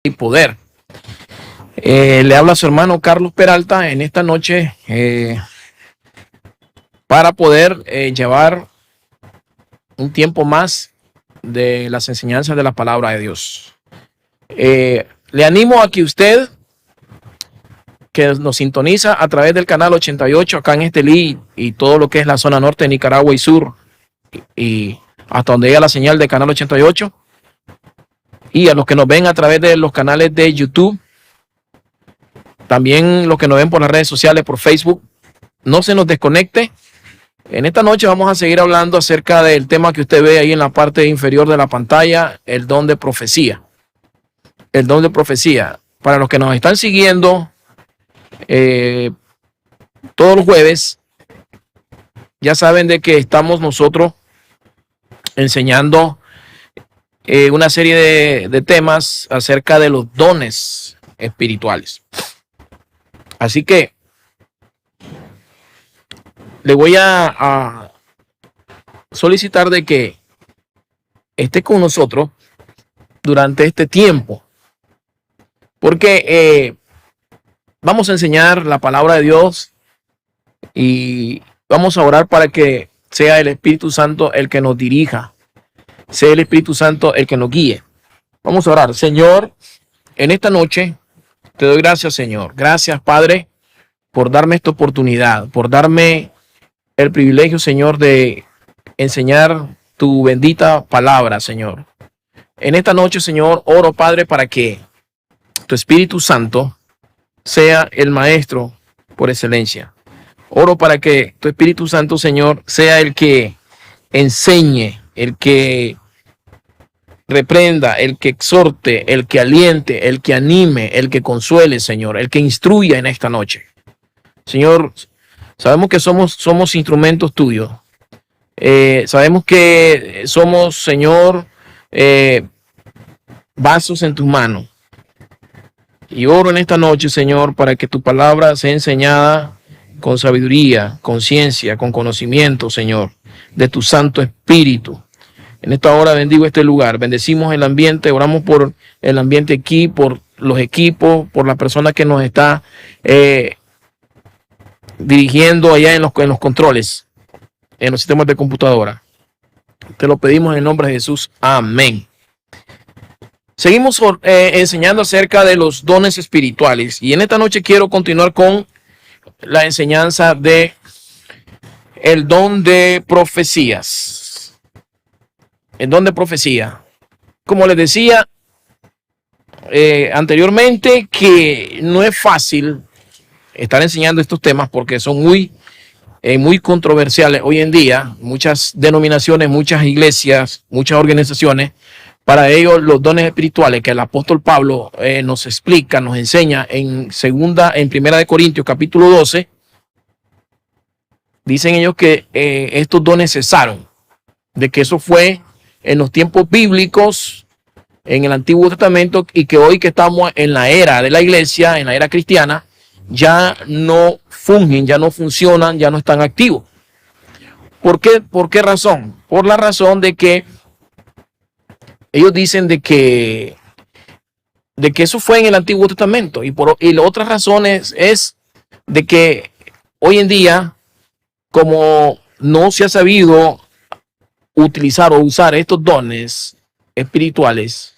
y poder. Le habla a su hermano Carlos Peralta en esta noche para poder llevar un tiempo más de las enseñanzas de la palabra de Dios. Le animo a que usted, que nos sintoniza a través del canal 88 acá en Estelí y todo lo que es la zona norte de Nicaragua y sur, y hasta donde llega la señal de canal 88, y a los que nos ven a través de los canales de YouTube, también los que nos ven por las redes sociales, por Facebook, no se nos desconecte. En esta noche vamos a seguir hablando acerca del tema que usted ve ahí en la parte inferior de la pantalla, el don de profecía. El don de profecía. Para los que nos están siguiendo todos los jueves, ya saben de que estamos nosotros enseñando una serie de temas acerca de los dones espirituales. Así que le voy a solicitar de que esté con nosotros durante este tiempo, porque vamos a enseñar la palabra de Dios y vamos a orar para que sea el Espíritu Santo el que nos dirija, sea el Espíritu Santo el que nos guíe. Vamos a orar. Señor, en esta noche te doy gracias, Señor. Gracias, Padre, por darme esta oportunidad, por darme el privilegio, Señor, de enseñar tu bendita palabra, Señor. En esta noche, Señor, oro, Padre, para que tu Espíritu Santo sea el maestro por excelencia. Oro para que tu Espíritu Santo, Señor, sea el que enseñe, el que reprenda, el que exhorte, el que aliente, el que anime, el que consuele, Señor, el que instruya en esta noche. Señor, sabemos que somos instrumentos tuyos. Sabemos que somos, Señor, vasos en tus manos. Y oro en esta noche, Señor, para que tu palabra sea enseñada con sabiduría, con ciencia, con conocimiento, Señor, de tu Santo Espíritu. En esta hora bendigo este lugar, bendecimos el ambiente, oramos por el ambiente aquí, por los equipos, por la persona que nos está dirigiendo allá en los controles, en los sistemas de computadora. Te lo pedimos en el nombre de Jesús. Amén. Seguimos enseñando acerca de los dones espirituales y en esta noche quiero continuar con la enseñanza de el don de profecías. El don de profecía. Como les decía anteriormente, que no es fácil estar enseñando estos temas porque son muy controversiales hoy en día. Muchas denominaciones, muchas iglesias, muchas organizaciones, para ellos los dones espirituales que el apóstol Pablo nos explica, nos enseña en Primera de Corintios capítulo 12, dicen ellos que estos dones cesaron, de que eso fue en los tiempos bíblicos, en el Antiguo Testamento, y que hoy que estamos en la era de la iglesia, en la era cristiana, ya no fungen, ya no funcionan, ya no están activos. ¿Por qué? ¿Por qué razón? Por la razón de que ellos dicen de que eso fue en el Antiguo Testamento, y la otra razón es de que hoy en día, como no se ha sabido utilizar o usar estos dones espirituales,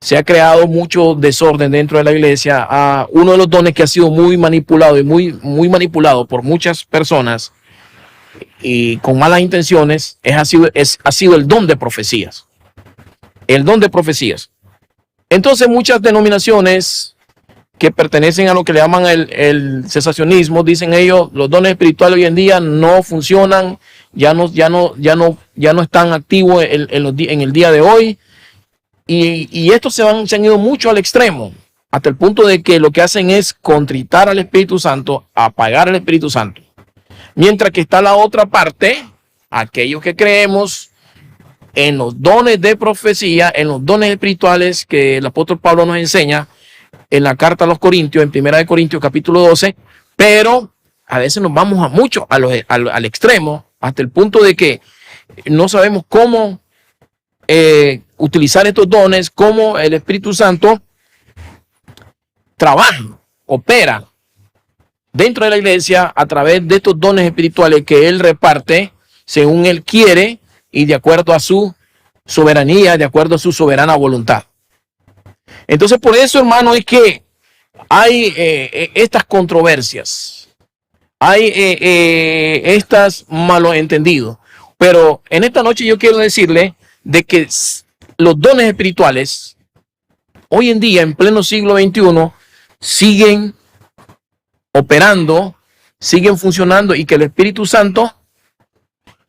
se ha creado mucho desorden dentro de la iglesia. Uno de los dones que ha sido muy manipulado y muy manipulado por muchas personas y con malas intenciones ha sido el don de profecías. El don de profecías. Entonces muchas denominaciones que pertenecen a lo que le llaman el cesacionismo, dicen ellos, los dones espirituales hoy en día no funcionan, ya no están activos en el día de hoy. Y estos se han ido mucho al extremo, hasta el punto de que lo que hacen es contritar al Espíritu Santo, apagar al Espíritu Santo. Mientras que está la otra parte, aquellos que creemos en los dones de profecía, en los dones espirituales que el apóstol Pablo nos enseña en la carta a los Corintios, en Primera de Corintios capítulo 12, pero a veces nos vamos al extremo, hasta el punto de que no sabemos cómo utilizar estos dones, cómo el Espíritu Santo trabaja, opera dentro de la iglesia a través de estos dones espirituales que Él reparte según Él quiere y de acuerdo a su soberanía, de acuerdo a su soberana voluntad. Entonces, por eso, hermano, es que hay estas controversias, hay estas malos entendidos. Pero en esta noche yo quiero decirle de que los dones espirituales hoy en día, en pleno siglo XXI, siguen operando, siguen funcionando y que el Espíritu Santo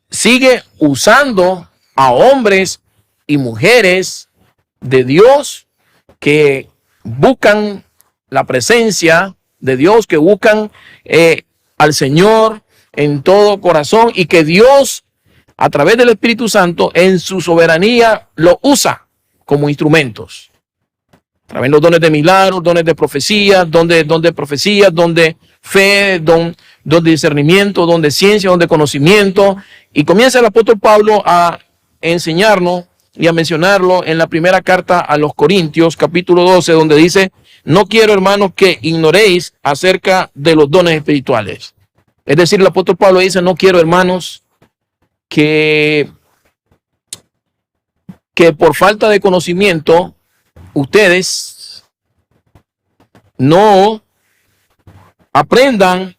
sigue usando a hombres y mujeres de Dios que buscan la presencia de Dios, que buscan al Señor en todo corazón y que Dios a través del Espíritu Santo en su soberanía lo usa como instrumentos. A través de los dones de milagros, dones de profecía, don de profecía, don de fe, don de discernimiento, don de ciencia, don de conocimiento. Y comienza el apóstol Pablo a enseñarnos y a mencionarlo en la primera carta a los Corintios, capítulo 12, donde dice: no quiero, hermanos, que ignoréis acerca de los dones espirituales. Es decir, el apóstol Pablo dice: no quiero, hermanos, que por falta de conocimiento ustedes no aprendan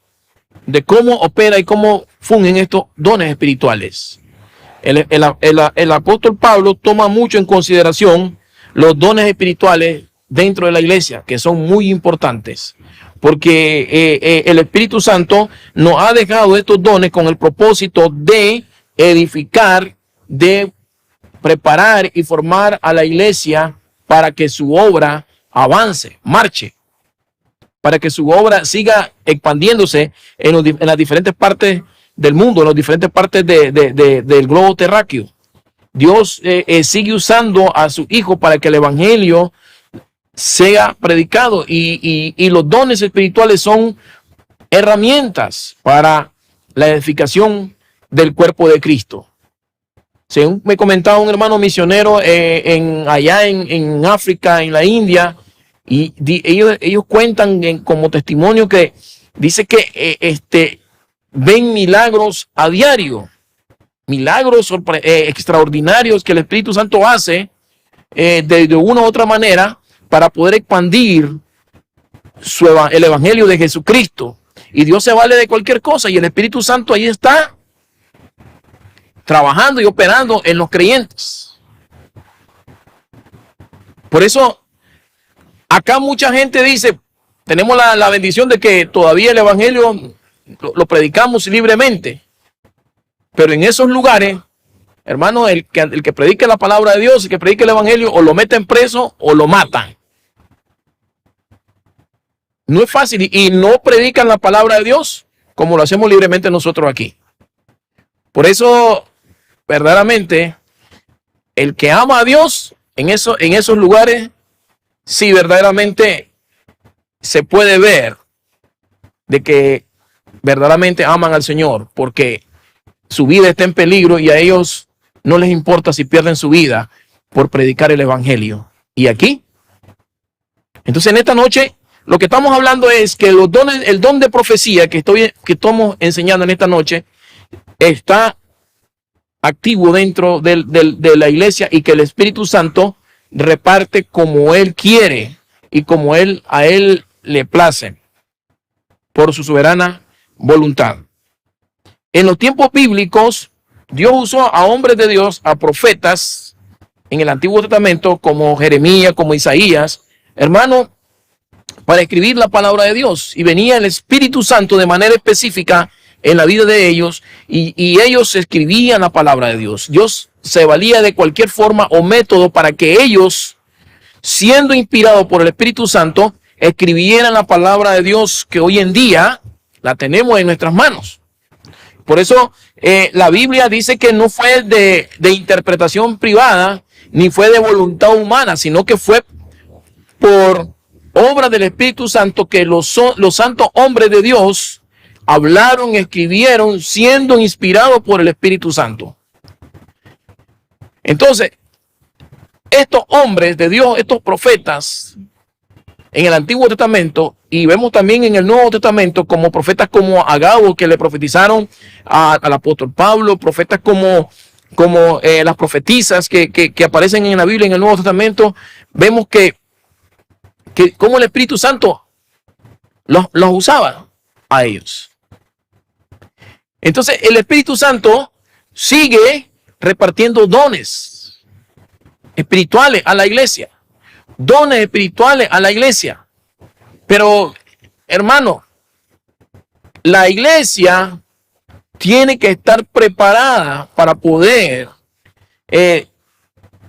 de cómo opera y cómo fungen estos dones espirituales. El apóstol Pablo toma mucho en consideración los dones espirituales dentro de la iglesia, que son muy importantes, porque el Espíritu Santo nos ha dejado estos dones con el propósito de edificar, de preparar y formar a la iglesia para que su obra avance, marche, para que su obra siga expandiéndose en las diferentes partes del mundo, en las diferentes partes del globo terráqueo. Dios sigue usando a su Hijo para que el evangelio sea predicado y los dones espirituales son herramientas para la edificación del cuerpo de Cristo. Según me comentaba un hermano misionero allá en África, en la India, y ellos cuentan como testimonio que dice que ven milagros a diario, milagros extraordinarios que el Espíritu Santo hace de una u otra manera para poder expandir el evangelio de Jesucristo. Y Dios se vale de cualquier cosa y el Espíritu Santo ahí está trabajando y operando en los creyentes. Por eso acá mucha gente dice, tenemos la bendición de que todavía el evangelio lo predicamos libremente, pero en esos lugares, hermano, el que predique la palabra de Dios, el que predique el evangelio, o lo meten preso o lo matan. No es fácil y no predican la palabra de Dios como lo hacemos libremente nosotros aquí. Por eso, verdaderamente, el que ama a Dios en esos lugares, sí, verdaderamente se puede ver de que verdaderamente aman al Señor, porque su vida está en peligro y a ellos no les importa si pierden su vida por predicar el evangelio. Y aquí, entonces en esta noche, lo que estamos hablando es que los dones, el don de profecía que estamos enseñando en esta noche está activo dentro de la iglesia y que el Espíritu Santo reparte como Él quiere y como a Él le place por su soberana voluntad. En los tiempos bíblicos, Dios usó a hombres de Dios, a profetas en el Antiguo Testamento como Jeremías, como Isaías, hermano, para escribir la palabra de Dios. Y venía el Espíritu Santo de manera específica en la vida de ellos y ellos escribían la palabra de Dios. Dios se valía de cualquier forma o método para que ellos, siendo inspirados por el Espíritu Santo, escribieran la palabra de Dios que hoy en día la tenemos en nuestras manos. Por eso la Biblia dice que no fue de interpretación privada ni fue de voluntad humana, sino que fue por obra del Espíritu Santo que los santos hombres de Dios hablaron, escribieron, siendo inspirados por el Espíritu Santo. Entonces, estos hombres de Dios, estos profetas, en el Antiguo Testamento, y vemos también en el Nuevo Testamento como profetas como Agabo, que le profetizaron al apóstol Pablo, profetas como las profetisas que aparecen en la Biblia, en el Nuevo Testamento. Vemos que como el Espíritu Santo los usaba a ellos. Entonces el Espíritu Santo sigue repartiendo dones espirituales a la iglesia. Dones espirituales a la iglesia. Pero, hermano, la iglesia tiene que estar preparada para poder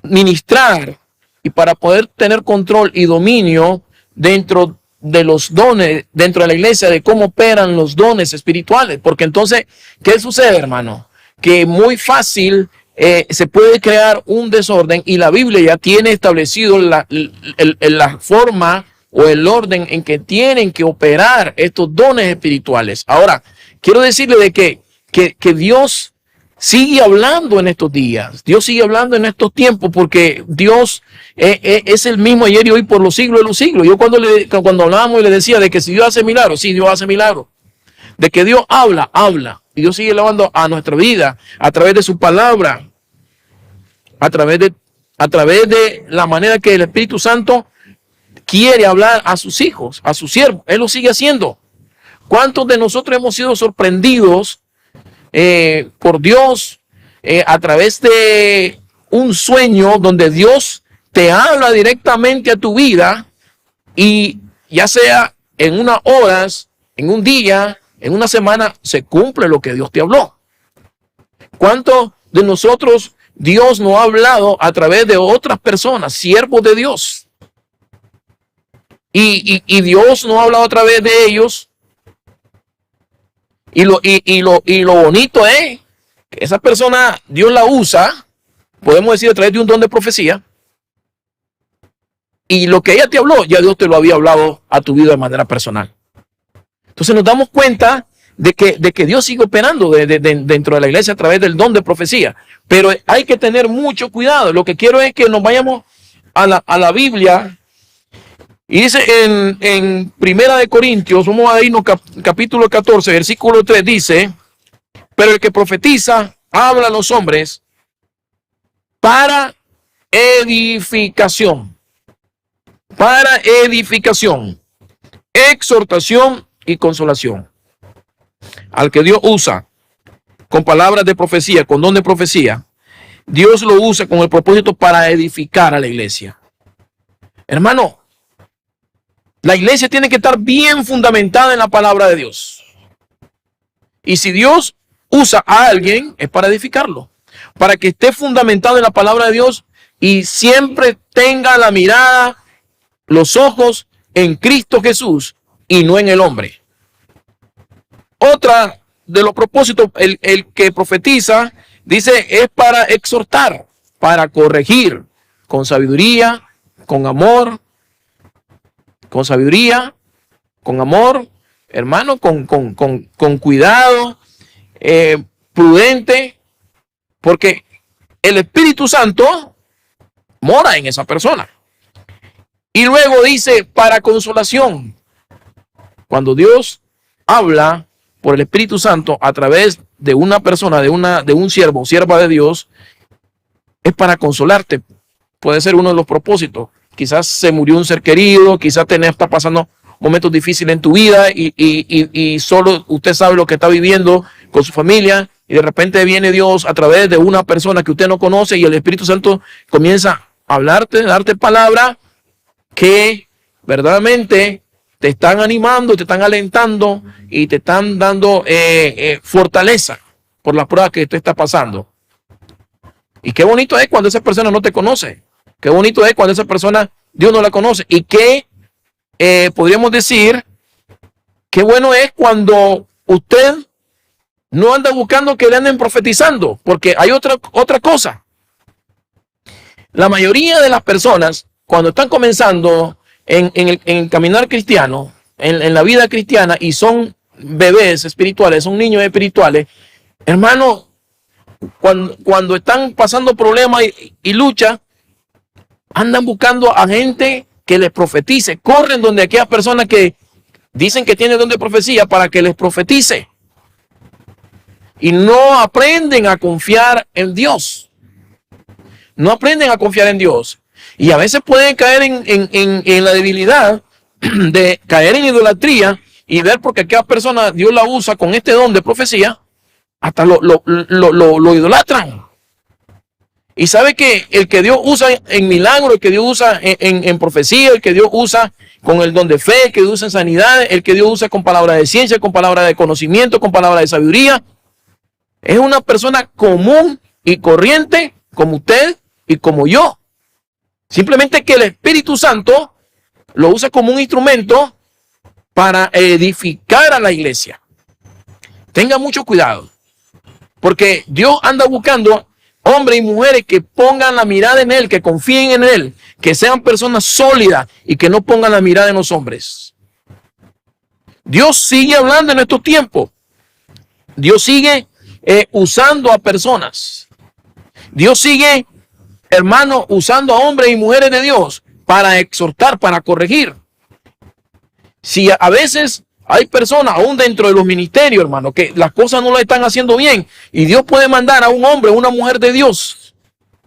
ministrar y para poder tener control y dominio dentro de los dones, dentro de la iglesia, de cómo operan los dones espirituales. Porque entonces, ¿qué sucede, hermano? Que muy fácil se puede crear un desorden, y la Biblia ya tiene establecido la forma o el orden en que tienen que operar estos dones espirituales. Ahora, quiero decirle de que Dios sigue hablando en estos días. Dios sigue hablando en estos tiempos, porque Dios es el mismo ayer y hoy por los siglos de los siglos. Yo cuando hablábamos y le decía de que si Dios hace milagros, sí, Dios hace milagros. De que Dios habla. Y Dios sigue hablando a nuestra vida a través de su palabra, a través de la manera que el Espíritu Santo quiere hablar a sus hijos, a sus siervos. Él lo sigue haciendo. ¿Cuántos de nosotros hemos sido sorprendidos por Dios a través de un sueño donde Dios te habla directamente a tu vida, y ya sea en unas horas, en un día, en una semana, se cumple lo que Dios te habló? ¿Cuántos de nosotros Dios nos ha hablado a través de otras personas, siervos de Dios? Y Dios nos ha hablado a través de ellos. Y lo bonito es que esa persona Dios la usa, podemos decir, a través de un don de profecía. Y lo que ella te habló, ya Dios te lo había hablado a tu vida de manera personal. Entonces nos damos cuenta de que Dios sigue operando dentro de la iglesia a través del don de profecía. Pero hay que tener mucho cuidado. Lo que quiero es que nos vayamos a la Biblia. Y dice en Primera de Corintios, vamos a irnos capítulo 14, versículo 3, dice: pero el que profetiza habla a los hombres para edificación, exhortación y consolación. Al que Dios usa con palabras de profecía, con don de profecía, Dios lo usa con el propósito para edificar a la iglesia. Hermano, la iglesia tiene que estar bien fundamentada en la palabra de Dios. Y si Dios usa a alguien, es para edificarlo, para que esté fundamentado en la palabra de Dios y siempre tenga la mirada, los ojos en Cristo Jesús y no en el hombre. Otra de los propósitos, el que profetiza, dice, es para exhortar, para corregir, con sabiduría, con amor, hermano, con cuidado, prudente, porque el Espíritu Santo mora en esa persona. Y luego dice, para consolación. Cuando Dios habla por el Espíritu Santo a través de una persona, de un siervo o sierva de Dios, es para consolarte. Puede ser uno de los propósitos. Quizás se murió un ser querido, quizás está pasando momentos difíciles en tu vida y solo usted sabe lo que está viviendo con su familia, y de repente viene Dios a través de una persona que usted no conoce, y el Espíritu Santo comienza a hablarte, darte palabras que verdaderamente te están animando, te están alentando y te están dando fortaleza por las pruebas que usted está pasando. Y qué bonito es cuando esa persona no te conoce. Qué bonito es cuando esa persona Dios no la conoce. Y qué podríamos decir, qué bueno es cuando usted no anda buscando que le anden profetizando, porque hay otra cosa. La mayoría de las personas, cuando están comenzando en el caminar cristiano, en la vida cristiana, y son bebés espirituales, son niños espirituales, hermano, cuando están pasando problemas y lucha, andan buscando a gente que les profetice. Corren donde aquellas personas que dicen que tienen don de profecía para que les profetice. Y no aprenden a confiar en Dios. No aprenden a confiar en Dios. Y a veces pueden caer en la debilidad de caer en idolatría y ver porque aquella persona Dios la usa con este don de profecía, hasta lo idolatran. Y sabe que el que Dios usa en milagro, el que Dios usa en profecía, el que Dios usa con el don de fe, el que Dios usa en sanidad, el que Dios usa con palabra de ciencia, con palabra de conocimiento, con palabra de sabiduría, es una persona común y corriente como usted y como yo. Simplemente que el Espíritu Santo lo usa como un instrumento para edificar a la iglesia. Tenga mucho cuidado, porque Dios anda buscando hombres y mujeres que pongan la mirada en Él, que confíen en Él, que sean personas sólidas y que no pongan la mirada en los hombres. Dios sigue hablando en estos tiempos. Dios sigue usando a personas. Dios sigue, hermano, usando a hombres y mujeres de Dios para exhortar, para corregir. Si a veces hay personas, aún dentro de los ministerios, hermano, que las cosas no lo están haciendo bien, y Dios puede mandar a un hombre, una mujer de Dios,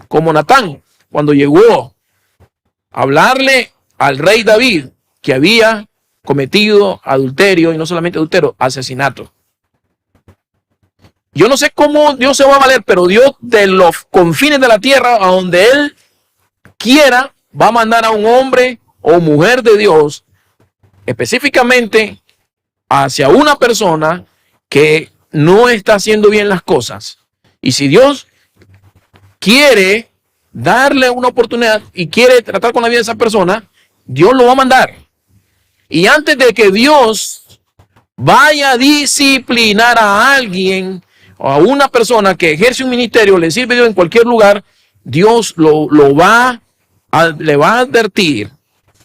como Natán, cuando llegó a hablarle al rey David que había cometido adulterio, y no solamente adulterio, asesinato. Yo no sé cómo Dios se va a valer, pero Dios de los confines de la tierra, a donde Él quiera, va a mandar a un hombre o mujer de Dios, específicamente hacia una persona que no está haciendo bien las cosas. Y si Dios quiere darle una oportunidad y quiere tratar con la vida de esa persona, Dios lo va a mandar. Y antes de que Dios vaya a disciplinar a alguien o a una persona que ejerce un ministerio, le sirve a Dios en cualquier lugar, Dios le va a advertir.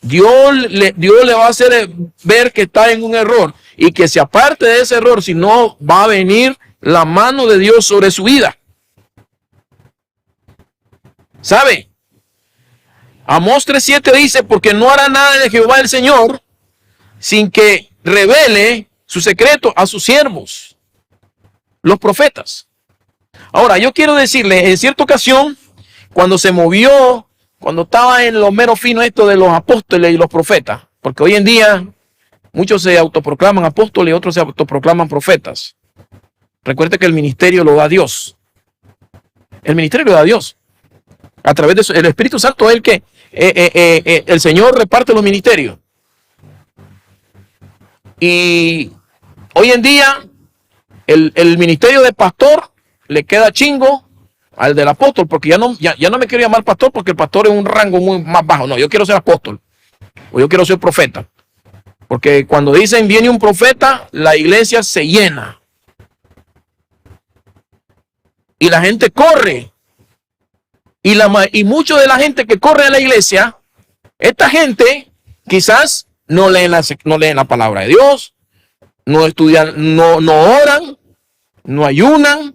Dios le va a hacer ver que está en un error y que se aparte de ese error, si no va a venir la mano de Dios sobre su vida. ¿Sabe? Amós 3:7 dice, porque no hará nada de Jehová el Señor sin que revele su secreto a sus siervos, los profetas. Ahora, yo quiero decirle, en cierta ocasión, cuando se movió, cuando estaba en lo mero fino esto de los apóstoles y los profetas, porque hoy en día muchos se autoproclaman apóstoles y otros se autoproclaman profetas. Recuerde que el ministerio lo da Dios. El ministerio lo da Dios. A través de eso, el Espíritu Santo es el que el Señor reparte los ministerios. Y hoy en día el ministerio de pastor le queda chingo al del apóstol, porque ya no me quiero llamar pastor, porque el pastor es un rango muy más bajo. No, yo quiero ser apóstol o yo quiero ser profeta, porque cuando dicen viene un profeta, la iglesia se llena y la gente corre. Y mucho de la gente que corre a la iglesia, esta gente quizás no leen la palabra de Dios, no estudian, no oran, no ayunan,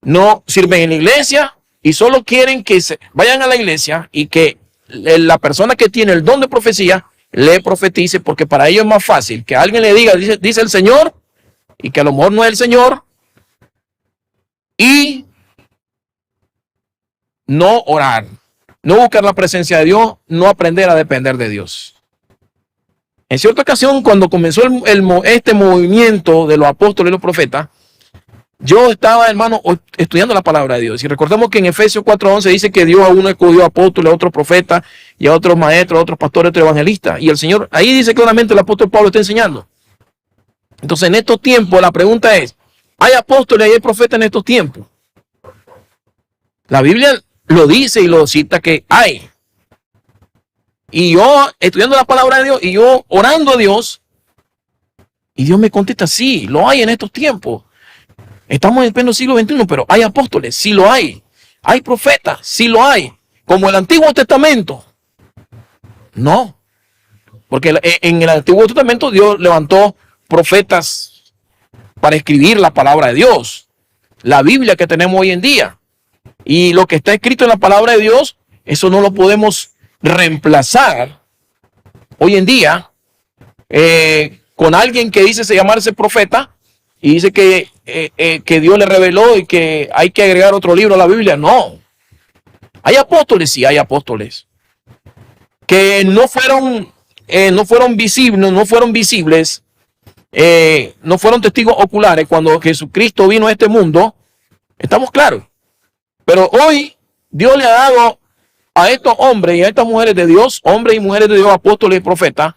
no sirven en la iglesia y solo quieren que se vayan a la iglesia y que la persona que tiene el don de profecía le profetice, porque para ellos es más fácil que alguien le diga, dice el Señor, y que a lo mejor no es el Señor, y no orar, no buscar la presencia de Dios, no aprender a depender de Dios. En cierta ocasión, cuando comenzó este movimiento de los apóstoles y los profetas, yo estaba, hermano, estudiando la palabra de Dios. Y recordemos que en Efesios 4:11 dice que Dios a uno escogió apóstoles, a otros profetas, y a otros maestros, a otros pastores, a otros evangelistas. Y el Señor, ahí dice claramente, el apóstol Pablo está enseñando. Entonces, en estos tiempos, la pregunta es, ¿hay apóstoles y hay profetas en estos tiempos? La Biblia lo dice y lo cita que hay. Y yo estudiando la palabra de Dios y yo orando a Dios, y Dios me contesta, sí, lo hay en estos tiempos. Estamos en pleno siglo XXI, pero hay apóstoles, sí lo hay. Hay profetas, sí lo hay. Como el Antiguo Testamento. No. Porque en el Antiguo Testamento Dios levantó profetas para escribir la palabra de Dios. La Biblia que tenemos hoy en día. Y lo que está escrito en la palabra de Dios, eso no lo podemos reemplazar hoy en día con alguien que dice llamarse profeta y dice que Dios le reveló y que hay que agregar otro libro a la Biblia. No. Hay apóstoles, sí, hay apóstoles que no fueron visibles, no fueron testigos oculares cuando Jesucristo vino a este mundo. Estamos claros. Pero hoy Dios le ha dado a estos hombres y a estas mujeres de Dios, hombres y mujeres de Dios, apóstoles y profetas,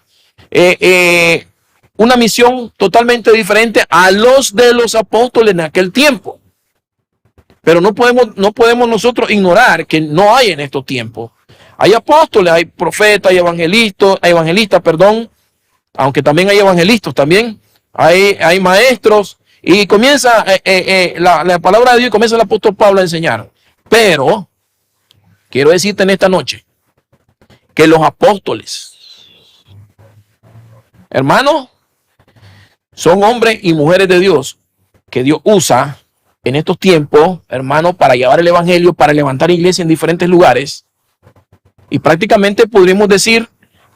una misión totalmente diferente a los de los apóstoles en aquel tiempo. Pero no podemos nosotros ignorar que no hay en estos tiempos. Hay apóstoles, hay profetas, hay evangelistas, aunque también hay evangelistas también, hay maestros, y comienza la palabra de Dios, comienza el apóstol Pablo a enseñar. Pero quiero decirte en esta noche que los apóstoles, hermanos, son hombres y mujeres de Dios que Dios usa en estos tiempos, hermanos, para llevar el evangelio, para levantar iglesia en diferentes lugares. Y prácticamente podríamos decir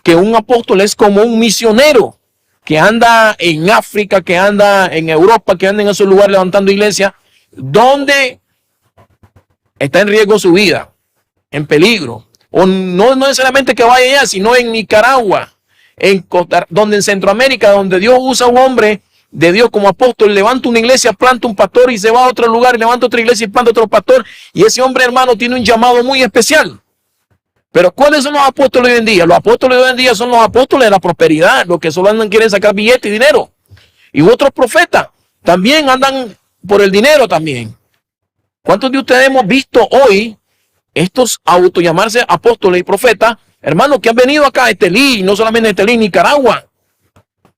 que un apóstol es como un misionero que anda en África, que anda en Europa, que anda en esos lugares levantando iglesia, donde está en riesgo su vida, en peligro. O no necesariamente que vaya allá, sino en Nicaragua, donde en Centroamérica, donde Dios usa a un hombre de Dios como apóstol, levanta una iglesia, planta un pastor y se va a otro lugar y levanta otra iglesia y planta otro pastor. Y ese hombre, hermano, tiene un llamado muy especial. Pero ¿cuáles son los apóstoles hoy en día? Los apóstoles hoy en día son los apóstoles de la prosperidad, los que solo quieren sacar billetes y dinero. Y otros profetas también andan por el dinero también. ¿Cuántos de ustedes hemos visto hoy estos autollamarse apóstoles y profetas, hermanos, que han venido acá a Estelí, no solamente a Estelí, Nicaragua,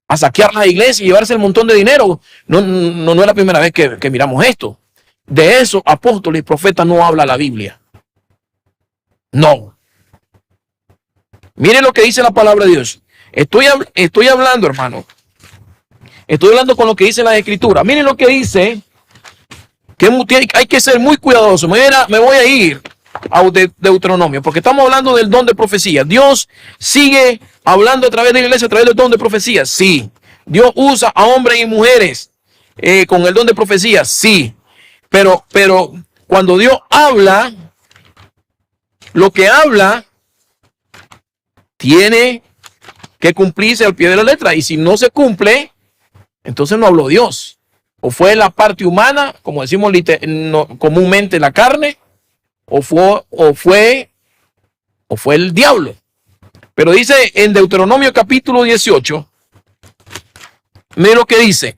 a saquear la iglesia y llevarse el montón de dinero? No es la primera vez que miramos esto. De esos apóstoles y profetas no habla la Biblia. No. Miren lo que dice la palabra de Dios. Estoy hablando, hermano. Estoy hablando con lo que dice la Escritura. Miren lo que dice. Que hay que ser muy cuidadoso. Me voy a ir a Deuteronomio, porque estamos hablando del don de profecía. Dios sigue hablando a través de la iglesia, a través del don de profecía. Sí. Dios usa a hombres y mujeres con el don de profecía. Sí. Pero cuando Dios habla, lo que habla tiene que cumplirse al pie de la letra. Y si no se cumple, entonces no habló Dios. O fue la parte humana, como decimos comúnmente, la carne, o fue el diablo. Pero dice en Deuteronomio capítulo 18, mire lo que dice.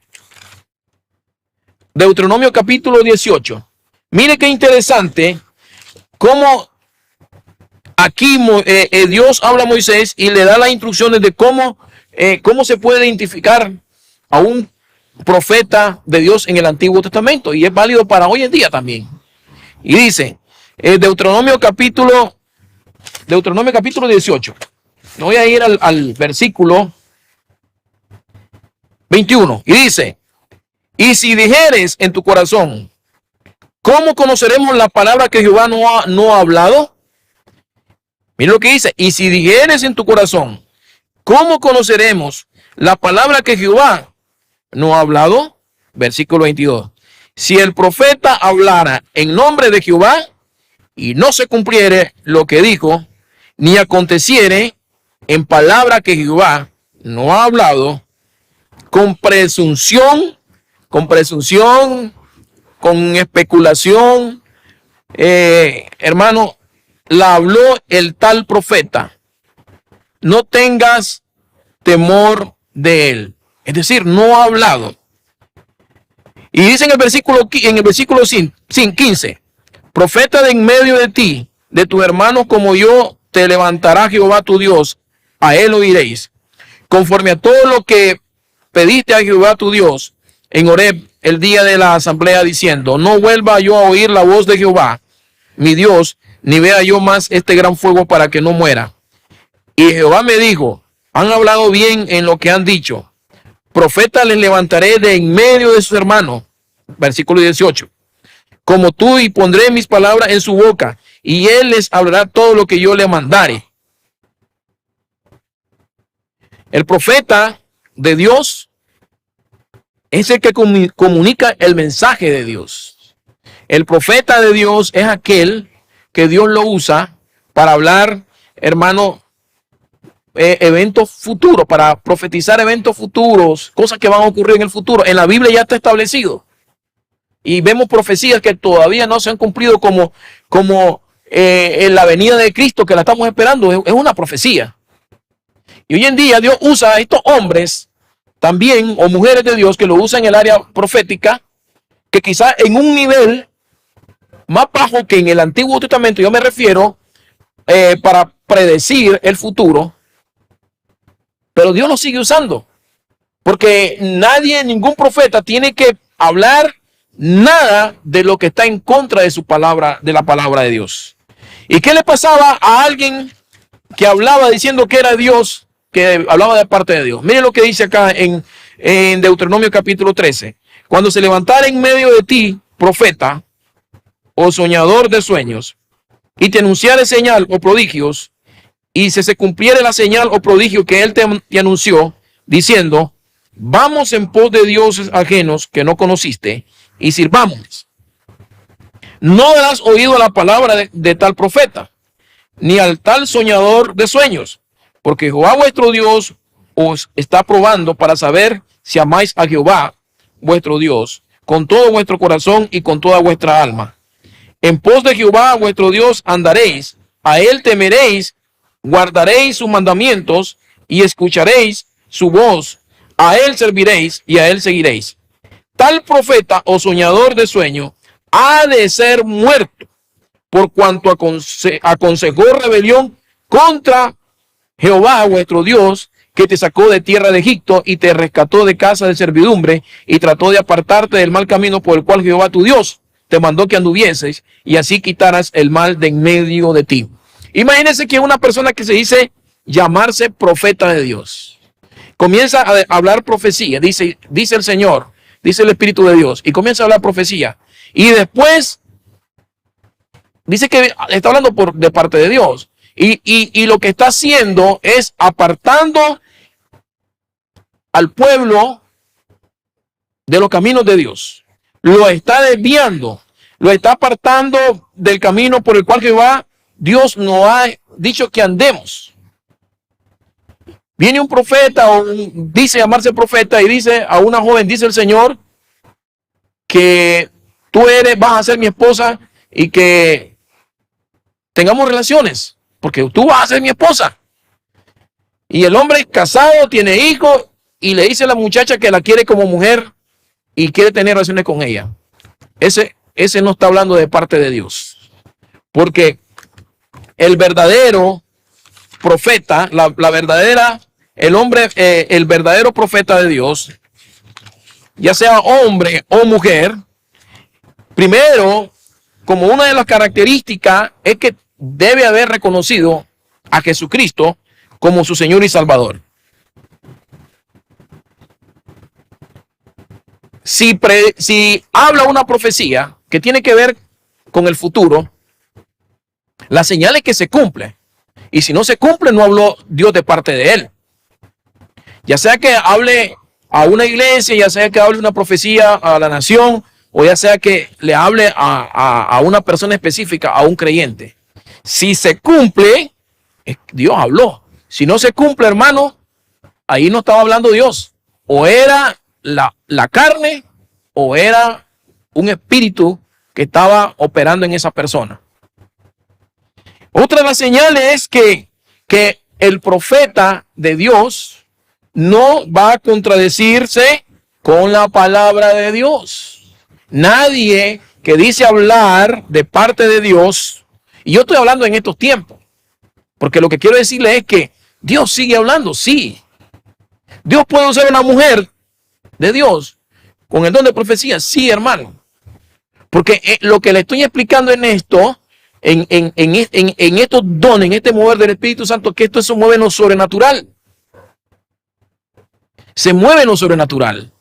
Deuteronomio capítulo 18. Mire qué interesante cómo aquí Dios habla a Moisés y le da las instrucciones de cómo se puede identificar a un profeta de Dios en el Antiguo Testamento, y es válido para hoy en día también. Y dice Deuteronomio capítulo 18. Me voy a ir al versículo 21. Y dice: y si dijeres en tu corazón, ¿cómo conoceremos la palabra que Jehová no ha hablado? Mira lo que dice: y si dijeres en tu corazón, ¿cómo conoceremos la palabra que Jehová no ha hablado? Versículo 22. Si el profeta hablara en nombre de Jehová y no se cumpliere lo que dijo, ni aconteciere en palabra que Jehová no ha hablado, con presunción, con especulación, hermano, la habló el tal profeta, no tengas temor de él. Es decir, no ha hablado. Y dice en el versículo 15: profeta de en medio de ti, de tus hermanos como yo, te levantará Jehová tu Dios, a él oiréis, conforme a todo lo que pediste a Jehová tu Dios en Horeb el día de la asamblea, diciendo: no vuelva yo a oír la voz de Jehová mi Dios, ni vea yo más este gran fuego para que no muera. Y Jehová me dijo: han hablado bien en lo que han dicho. Profeta les levantaré de en medio de sus hermanos. Versículo 18. Como tú, y pondré mis palabras en su boca, y él les hablará todo lo que yo le mandare. El profeta de Dios es el que comunica el mensaje de Dios. El profeta de Dios es aquel que Dios lo usa para hablar, hermano, eventos futuros, para profetizar eventos futuros, cosas que van a ocurrir en el futuro. En la Biblia ya está establecido. Y vemos profecías que todavía no se han cumplido como en la venida de Cristo, que la estamos esperando. Es una profecía. Y hoy en día Dios usa a estos hombres también, o mujeres de Dios, que lo usan en el área profética, que quizás en un nivel más bajo que en el Antiguo Testamento, yo me refiero, para predecir el futuro, pero Dios lo sigue usando, porque ningún profeta tiene que hablar nada de lo que está en contra de su palabra, de la palabra de Dios. ¿Y qué le pasaba a alguien que hablaba diciendo que era Dios, que hablaba de parte de Dios? Mire lo que dice acá en Deuteronomio capítulo 13. Cuando se levantara en medio de ti profeta o soñador de sueños, y te anunciare señal o prodigios, y se cumpliere la señal o prodigio que él te anunció, diciendo, vamos en pos de dioses ajenos que no conociste, y sirvamos. No darás oído a la palabra de tal profeta, ni al tal soñador de sueños, porque Jehová vuestro Dios os está probando para saber si amáis a Jehová vuestro Dios con todo vuestro corazón y con toda vuestra alma. En pos de Jehová vuestro Dios andaréis, a él temeréis, guardaréis sus mandamientos y escucharéis su voz, a él serviréis y a él seguiréis. Tal profeta o soñador de sueño ha de ser muerto, por cuanto aconsejó rebelión contra Jehová vuestro Dios, que te sacó de tierra de Egipto y te rescató de casa de servidumbre y trató de apartarte del mal camino por el cual Jehová tu Dios te mandó que anduvieses, y así quitaras el mal de en medio de ti. Imagínense que una persona que se dice llamarse profeta de Dios comienza a hablar profecía, dice el Señor, dice el Espíritu de Dios, y comienza a hablar profecía, y después dice que está hablando de parte de Dios, y lo que está haciendo es apartando al pueblo de los caminos de Dios. Lo está desviando, lo está apartando del camino por el cual Jehová Dios nos ha dicho que andemos. Viene un profeta o dice llamarse profeta y dice a una joven, dice el Señor, que vas a ser mi esposa y que tengamos relaciones, porque tú vas a ser mi esposa. Y el hombre es casado, tiene hijos, y le dice a la muchacha que la quiere como mujer y quiere tener relaciones con ella. Ese no está hablando de parte de Dios. Porque el verdadero profeta, el verdadero profeta de Dios, ya sea hombre o mujer, primero, como una de las características es que debe haber reconocido a Jesucristo como su Señor y Salvador. Si habla una profecía que tiene que ver con el futuro, la señal es que se cumple. Y si no se cumple, no habló Dios de parte de él. Ya sea que hable a una iglesia, ya sea que hable una profecía a la nación, o ya sea que le hable a una persona específica, a un creyente. Si se cumple, Dios habló. Si no se cumple, hermano, ahí no estaba hablando Dios. O era la carne, o era un espíritu que estaba operando en esa persona. Otra de las señales es que el profeta de Dios no va a contradecirse con la palabra de Dios. Nadie que dice hablar de parte de Dios, y yo estoy hablando en estos tiempos, porque lo que quiero decirle es que Dios sigue hablando, sí. Dios puede usar una mujer de Dios con el don de profecía, sí, hermano. Porque lo que le estoy explicando en esto, en estos dones, en este mover del Espíritu Santo, que esto se mueve en lo sobrenatural. Se mueve en lo sobrenatural.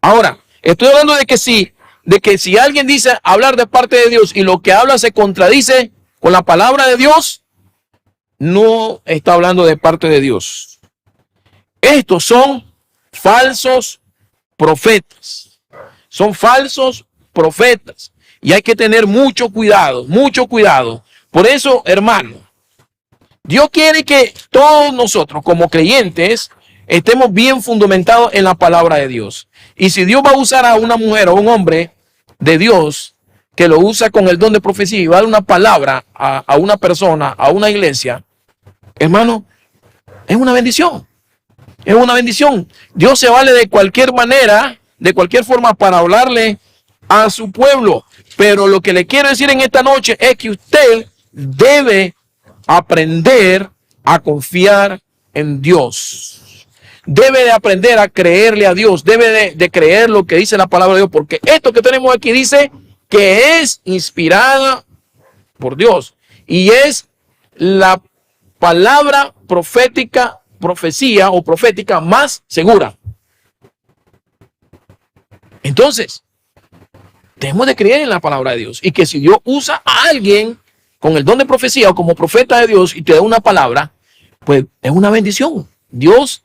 Ahora, estoy hablando de que si alguien dice hablar de parte de Dios y lo que habla se contradice con la palabra de Dios, no está hablando de parte de Dios. Estos son falsos profetas. Son falsos profetas. Y hay que tener mucho cuidado, mucho cuidado. Por eso, hermano, Dios quiere que todos nosotros como creyentes estemos bien fundamentados en la palabra de Dios. Y si Dios va a usar a una mujer o un hombre de Dios que lo usa con el don de profecía y va a dar una palabra a una persona, a una iglesia, hermano, es una bendición. Es una bendición. Dios se vale de cualquier manera, de cualquier forma para hablarle a su pueblo. Pero lo que le quiero decir en esta noche es que usted debe aprender a confiar en Dios. Debe de aprender a creerle a Dios. Debe de creer lo que dice la palabra de Dios. Porque esto que tenemos aquí dice que es inspirada por Dios. Y es la palabra profética, profecía o profética más segura. Entonces, tenemos de creer en la palabra de Dios. Y que si Dios usa a alguien con el don de profecía o como profeta de Dios y te da una palabra, pues es una bendición. Dios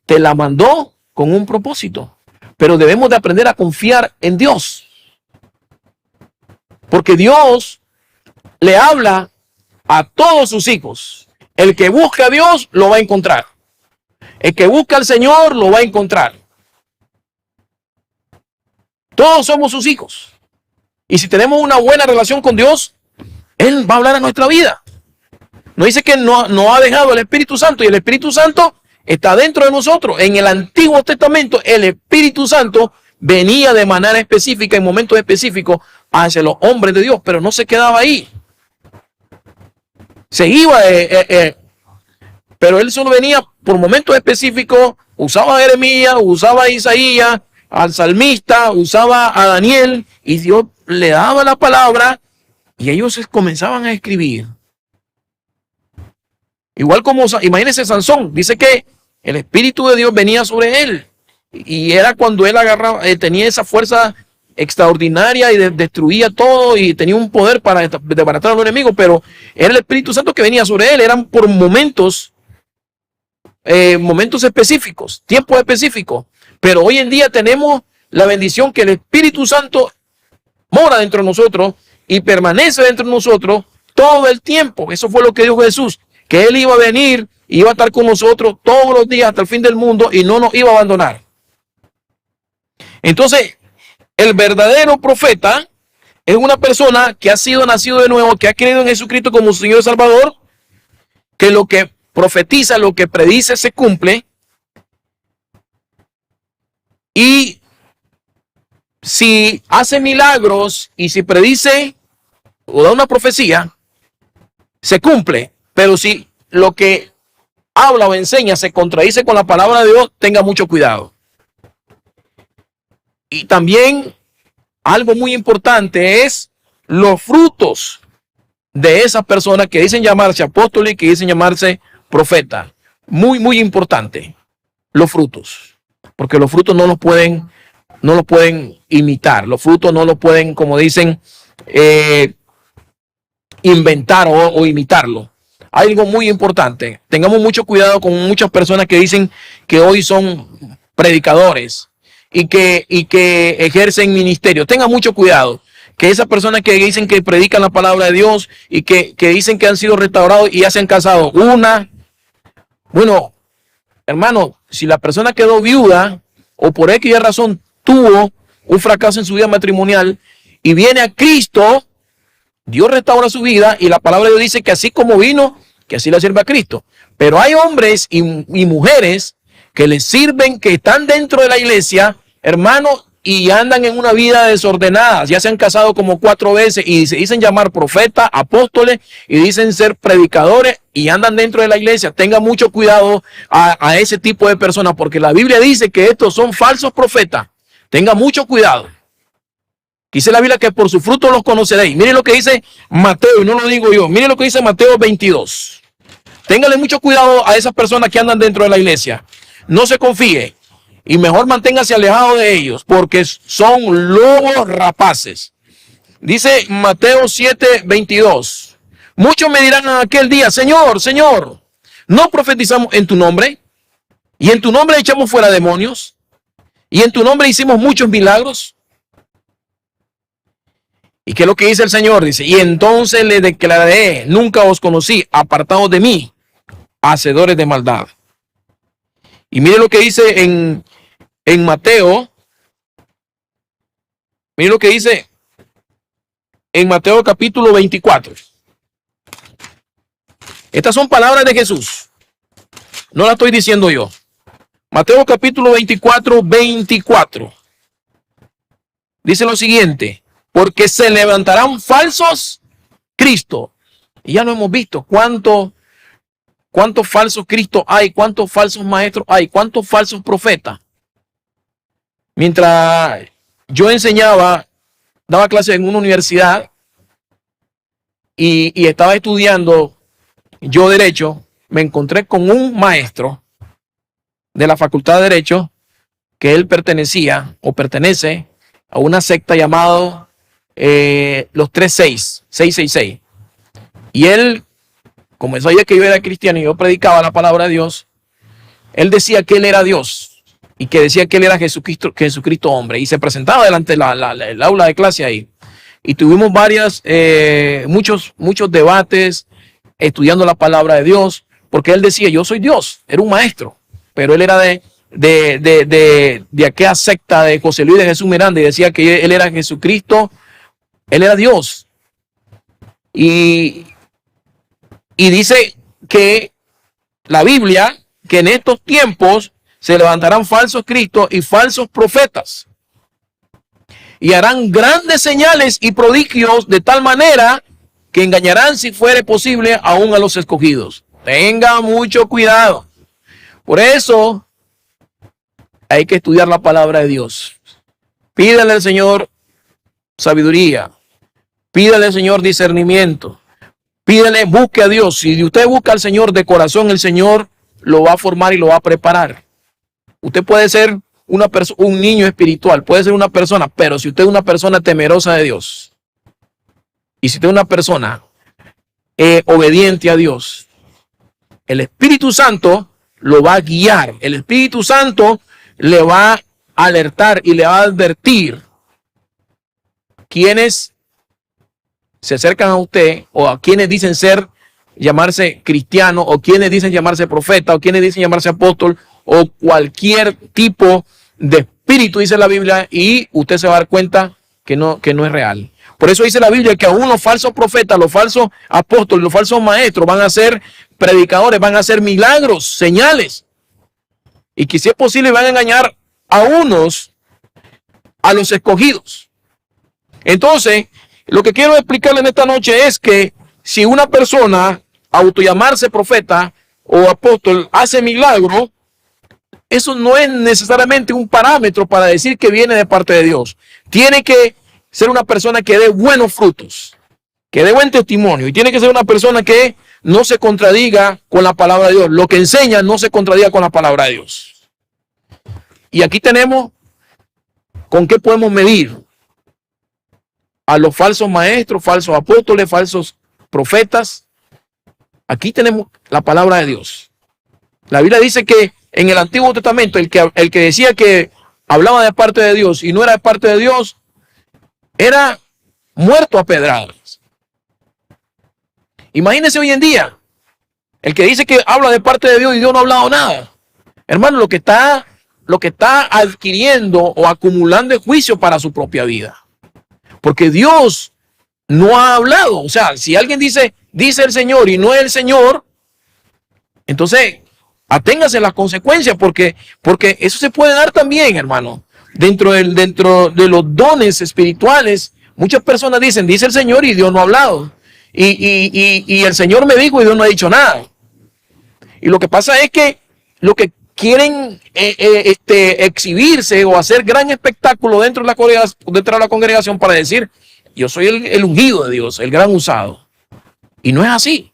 te la mandó con un propósito. Pero debemos de aprender a confiar en Dios. Porque Dios le habla a todos sus hijos. El que busca a Dios lo va a encontrar. El que busca al Señor lo va a encontrar. Todos somos sus hijos. Y si tenemos una buena relación con Dios, Él va a hablar a nuestra vida. No dice que no ha dejado el Espíritu Santo, y el Espíritu Santo está dentro de nosotros. En el Antiguo Testamento, el Espíritu Santo venía de manera específica, en momentos específicos, hacia los hombres de Dios, pero no se quedaba ahí. Se iba, pero Él solo venía por momentos específicos, usaba a Jeremías, usaba a Isaías, al salmista, usaba a Daniel, y Dios le daba la palabra y ellos comenzaban a escribir. Igual como, imagínense Sansón, dice que el Espíritu de Dios venía sobre él y era cuando él agarraba, tenía esa fuerza extraordinaria y destruía todo y tenía un poder para desbaratar a los enemigos, pero era el Espíritu Santo que venía sobre él, eran por momentos específicos, tiempos específicos. Pero hoy en día tenemos la bendición que el Espíritu Santo mora dentro de nosotros y permanece dentro de nosotros todo el tiempo. Eso fue lo que dijo Jesús, que Él iba a venir, iba a estar con nosotros todos los días hasta el fin del mundo y no nos iba a abandonar. Entonces, el verdadero profeta es una persona que ha sido nacido de nuevo, que ha creído en Jesucristo como su Señor y Salvador, que lo que profetiza, lo que predice se cumple. Y si hace milagros y si predice o da una profecía, se cumple. Pero si lo que habla o enseña se contradice con la palabra de Dios, tenga mucho cuidado. Y también algo muy importante es los frutos de esas personas que dicen llamarse apóstoles, que dicen llamarse profetas. Muy, muy importante. Los frutos. Porque los frutos no los pueden imitar. Los frutos no los pueden, como dicen, inventar o imitarlo. Hay algo muy importante. Tengamos mucho cuidado con muchas personas que dicen que hoy son predicadores y que ejercen ministerio. Tengan mucho cuidado. Que esas personas que dicen que predican la palabra de Dios y que dicen que han sido restaurados y ya se han casado. Bueno, hermano, si la persona quedó viuda o por X razón tuvo un fracaso en su vida matrimonial y viene a Cristo, Dios restaura su vida y la palabra de Dios dice que así como vino, que así le sirve a Cristo. Pero hay hombres y mujeres que les sirven, que están dentro de la iglesia, hermano, y andan en una vida desordenada. Ya se han casado como 4 veces y se dicen llamar profetas, apóstoles y dicen ser predicadores y andan dentro de la iglesia. Tenga mucho cuidado a ese tipo de personas, porque la Biblia dice que estos son falsos profetas. Tenga mucho cuidado. Dice la Biblia que por su fruto los conoceréis. Miren lo que dice Mateo, y no lo digo yo. Miren lo que dice Mateo 22. Téngale mucho cuidado a esas personas que andan dentro de la iglesia. No se confíe. Y mejor manténgase alejado de ellos, porque son lobos rapaces. Dice Mateo 7:22. Muchos me dirán en aquel día: Señor, Señor, ¿no profetizamos en tu nombre? Y en tu nombre echamos fuera demonios. Y en tu nombre hicimos muchos milagros. ¿Y qué es lo que dice el Señor? Dice, y entonces le declararé, nunca os conocí, apartados de mí, hacedores de maldad. Y mire lo que dice en Mateo. Mire lo que dice en Mateo capítulo 24. Estas son palabras de Jesús. No las estoy diciendo yo. Mateo capítulo 24. Dice lo siguiente. Porque se levantarán falsos Cristo. Y ya lo hemos visto. ¿Cuántos falsos Cristos hay? ¿Cuántos falsos maestros hay? ¿Cuántos falsos profetas? Mientras yo enseñaba, daba clases en una universidad y estaba estudiando yo Derecho, me encontré con un maestro de la Facultad de Derecho que él pertenecía o pertenece a una secta llamada los 666. Y él, como sabía que yo era cristiano y yo predicaba la palabra de Dios, él decía que él era Dios y que decía que él era Jesucristo hombre, y se presentaba delante del aula de clase ahí. Y tuvimos muchos debates estudiando la palabra de Dios, porque él decía, yo soy Dios, era un maestro, pero él era de aquella secta de José Luis de Jesús Miranda, y decía que él era Jesucristo, él era Dios. Y dice que la Biblia, que en estos tiempos se levantarán falsos cristos y falsos profetas, y harán grandes señales y prodigios de tal manera que engañarán, si fuere posible, aún a los escogidos. Tenga mucho cuidado. Por eso hay que estudiar la palabra de Dios. Pídale al Señor sabiduría. Pídale al Señor discernimiento. Pídale, busque a Dios. Si usted busca al Señor de corazón, el Señor lo va a formar y lo va a preparar. Usted puede ser un niño espiritual, puede ser una persona, pero si usted es una persona temerosa de Dios, y si usted es una persona obediente a Dios, el Espíritu Santo lo va a guiar. El Espíritu Santo le va a alertar y le va a advertir quienes se acercan a usted, o a quienes dicen llamarse cristiano, o quienes dicen llamarse profeta, o quienes dicen llamarse apóstol, o cualquier tipo de espíritu, dice la Biblia, y usted se va a dar cuenta que no es real. Por eso dice la Biblia que aún los falsos profetas, los falsos apóstoles, los falsos maestros van a ser predicadores, van a hacer milagros, señales, y que si es posible van a engañar a los escogidos. Entonces, lo que quiero explicarle en esta noche es que si una persona autollamarse profeta o apóstol hace milagro, eso no es necesariamente un parámetro para decir que viene de parte de Dios. Tiene que ser una persona que dé buenos frutos, que dé buen testimonio, y tiene que ser una persona que no se contradiga con la palabra de Dios. Lo que enseña no se contradiga con la palabra de Dios. Y aquí tenemos con qué podemos medir a los falsos maestros, falsos apóstoles, falsos profetas. Aquí tenemos la palabra de Dios. La Biblia dice que en el Antiguo Testamento el que decía que hablaba de parte de Dios y no era de parte de Dios, era muerto a pedradas. Imagínense hoy en día, el que dice que habla de parte de Dios y Dios no ha hablado nada. Hermano, lo que está adquiriendo o acumulando es juicio para su propia vida. Porque Dios no ha hablado. O sea, si alguien dice el Señor y no es el Señor, entonces aténgase a las consecuencias, porque eso se puede dar también, hermano. Dentro de los dones espirituales, muchas personas dicen, dice el Señor y Dios no ha hablado. Y el Señor me dijo y Dios no ha dicho nada. Y lo que pasa es que lo que quieren exhibirse o hacer gran espectáculo dentro de la congregación para decir, yo soy el ungido de Dios, el gran usado. Y no es así.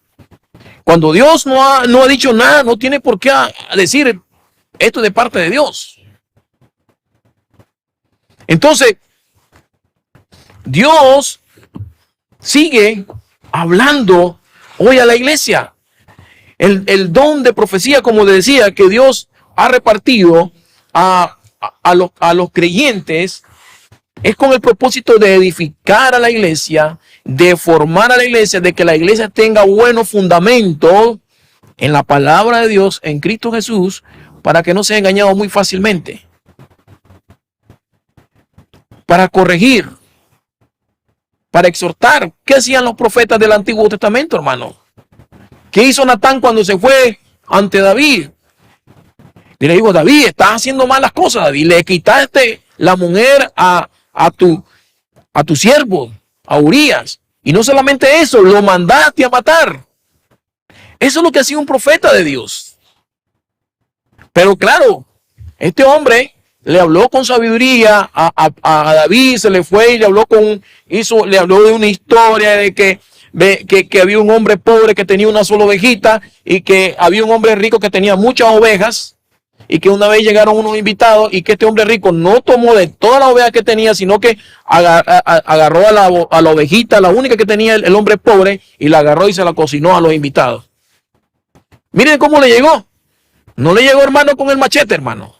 Cuando Dios no ha dicho nada, no tiene por qué decir esto de parte de Dios. Entonces, Dios sigue hablando hoy a la iglesia. El don de profecía, como decía, que Dios ha repartido a los creyentes es con el propósito de edificar a la iglesia, de formar a la iglesia, de que la iglesia tenga buenos fundamentos en la palabra de Dios, en Cristo Jesús, para que no sea engañado muy fácilmente. Para corregir, para exhortar. ¿Qué hacían los profetas del Antiguo Testamento, hermano? ¿Qué hizo Natán cuando se fue ante David? Y le digo, David, estás haciendo malas cosas, David. Le quitaste la mujer a tu siervo, a Urías. Y no solamente eso, lo mandaste a matar. Eso es lo que hacía un profeta de Dios. Pero claro, este hombre le habló con sabiduría a David, se le fue y le habló le habló de una historia de que había un hombre pobre que tenía una sola ovejita y que había un hombre rico que tenía muchas ovejas. Y que una vez llegaron unos invitados y que este hombre rico no tomó de todas las ovejas que tenía, sino que agarró a la ovejita, la única que tenía el hombre pobre, y la agarró y se la cocinó a los invitados. Miren cómo le llegó. No le llegó, hermano, con el machete, hermano.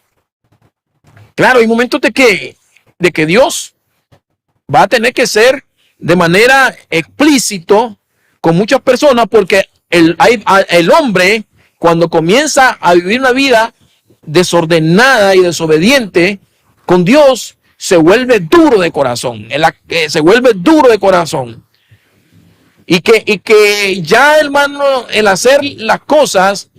Claro, hay momentos de que Dios va a tener que ser de manera explícito con muchas personas, porque el hombre, cuando comienza a vivir una vida desordenada y desobediente con Dios, se vuelve duro de corazón. Se vuelve duro de corazón. Y que ya, hermano, el hacer las cosas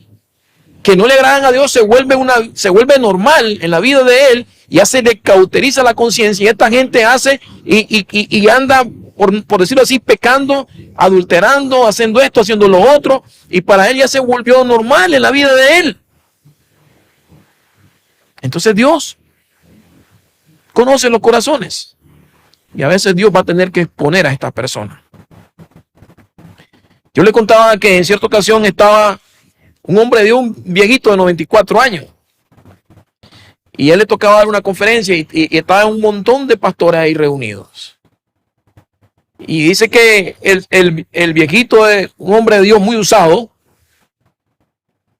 que no le agradan a Dios se vuelve normal en la vida de él, y ya se le cauteriza la conciencia, y esta gente hace y anda, por decirlo así, pecando, adulterando, haciendo esto, haciendo lo otro, y para él ya se volvió normal en la vida de él. Entonces Dios conoce los corazones, y a veces Dios va a tener que exponer a estas personas. Yo le contaba que en cierta ocasión estaba un hombre de un viejito de 94 años, y él le tocaba dar una conferencia y estaba un montón de pastores ahí reunidos. Y dice que el viejito es un hombre de Dios muy usado.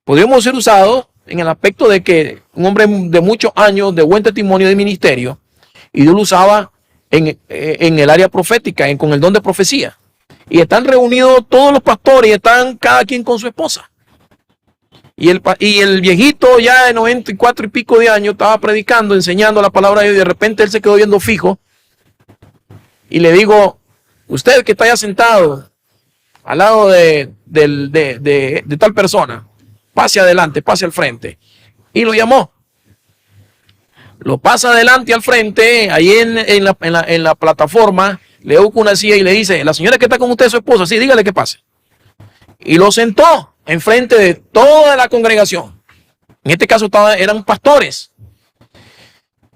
Podríamos decir usado en el aspecto de que un hombre de muchos años, de buen testimonio de ministerio, y Dios lo usaba en el área profética, con el don de profecía. Y están reunidos todos los pastores y están cada quien con su esposa. Y el viejito ya de 94 y pico de años estaba predicando, enseñando la palabra de Dios, y de repente él se quedó viendo fijo. Y le digo, usted que está ya sentado al lado de tal persona, pase adelante, pase al frente. Y lo llamó. Lo pasa adelante al frente, ahí en la plataforma, le busca una silla y le dice, la señora que está con usted, su esposa, sí, dígale que pase. Y lo sentó enfrente de toda la congregación. En este caso eran pastores.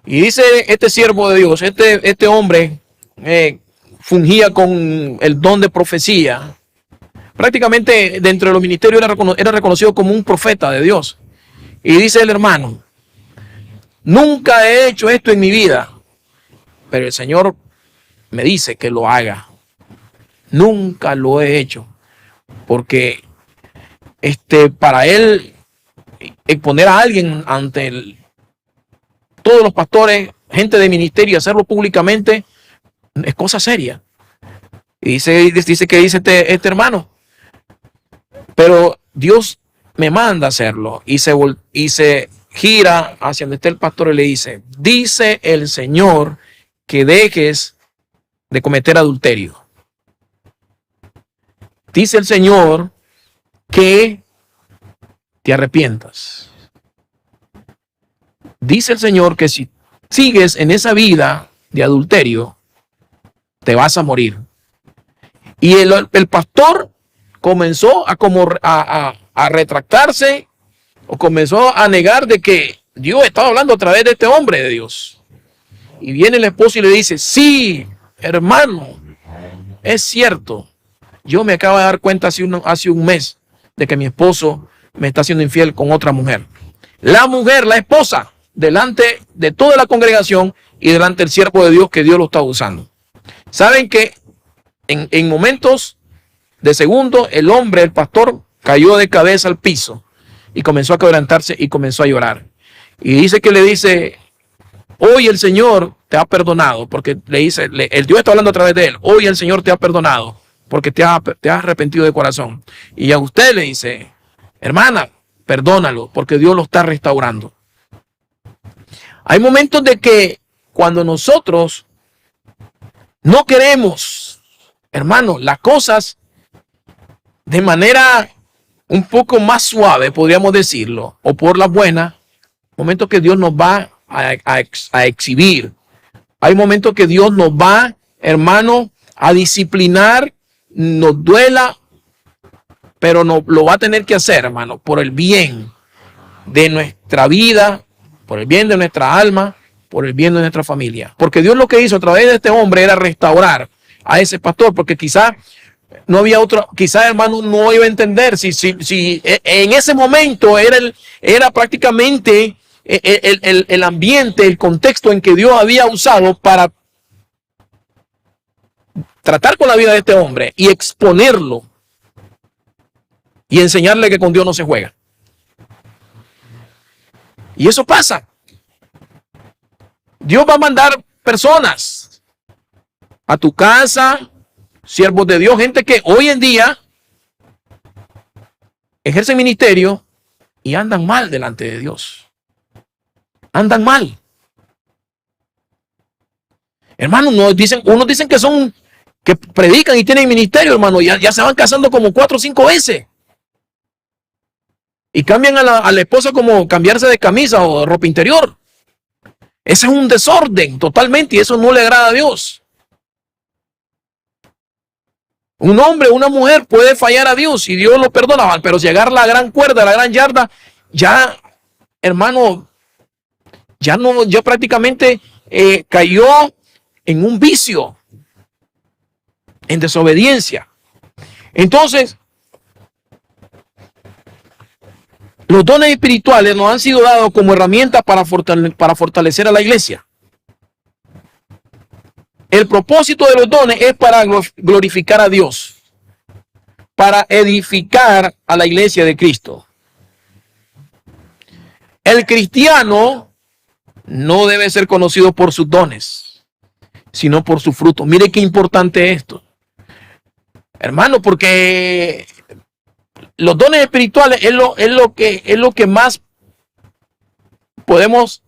Y dice este siervo de Dios, este hombre fungía con el don de profecía. Prácticamente dentro de los ministerios era reconocido como un profeta de Dios. Y dice el hermano, nunca he hecho esto en mi vida, pero el Señor me dice que lo haga. Nunca lo he hecho, porque para él exponer a alguien ante todos los pastores, gente de ministerio, hacerlo públicamente es cosa seria. Y dice que dice este hermano, pero Dios me manda a hacerlo. Y se gira hacia donde está el pastor y le dice el Señor que dejes de cometer adulterio. Dice el Señor que te arrepientas. Dice el Señor que si sigues en esa vida de adulterio, te vas a morir. Y el pastor comenzó a retractarse, o comenzó a negar de que Dios estaba hablando a través de este hombre de Dios. Y viene el esposo y le dice, sí, hermano, es cierto. Yo me acabo de dar cuenta hace un mes de que mi esposo me está siendo infiel con otra mujer. La mujer, la esposa, delante de toda la congregación y delante del siervo de Dios, que Dios lo está usando. Saben que en momentos de segundo, el pastor, cayó de cabeza al piso y comenzó a quebrantarse y comenzó a llorar. Y dice que le dice, hoy el Señor te ha perdonado, porque le dice, el Dios está hablando a través de él, hoy el Señor te ha perdonado, porque te has arrepentido de corazón. Y a usted le dice, hermana, perdónalo, porque Dios lo está restaurando. Hay momentos de que cuando nosotros no queremos, hermano, las cosas de manera un poco más suave, podríamos decirlo, o por la buena, momentos que Dios nos va a exhibir. Hay momentos que Dios nos va, hermano, a disciplinar, nos duela, pero no, lo va a tener que hacer, hermano, por el bien de nuestra vida, por el bien de nuestra alma, por el bien de nuestra familia. Porque Dios lo que hizo a través de este hombre era restaurar a ese pastor, porque quizás no había otro, quizás hermano no iba a entender si en ese momento era prácticamente el ambiente, el contexto en que Dios había usado para tratar con la vida de este hombre y exponerlo y enseñarle que con Dios no se juega. Y eso pasa. Dios va a mandar personas a tu casa, siervos de Dios, gente que hoy en día ejerce ministerio y andan mal delante de Dios. Andan mal. Hermano, unos dicen que predican y tienen ministerio, hermano, ya se van casando como 4 o 5 veces. Y cambian a la esposa como cambiarse de camisa o de ropa interior. Ese es un desorden totalmente y eso no le agrada a Dios. Un hombre, una mujer puede fallar a Dios y Dios lo perdona, pero si agarra la gran cuerda, la gran yarda, ya, hermano, ya prácticamente cayó en un vicio, en desobediencia. Entonces, los dones espirituales nos han sido dados como herramientas para fortalecer a la iglesia. El propósito de los dones es para glorificar a Dios, para edificar a la iglesia de Cristo. El cristiano no debe ser conocido por sus dones, sino por su fruto. Mire qué importante es esto, hermano, porque los dones espirituales es lo que más podemos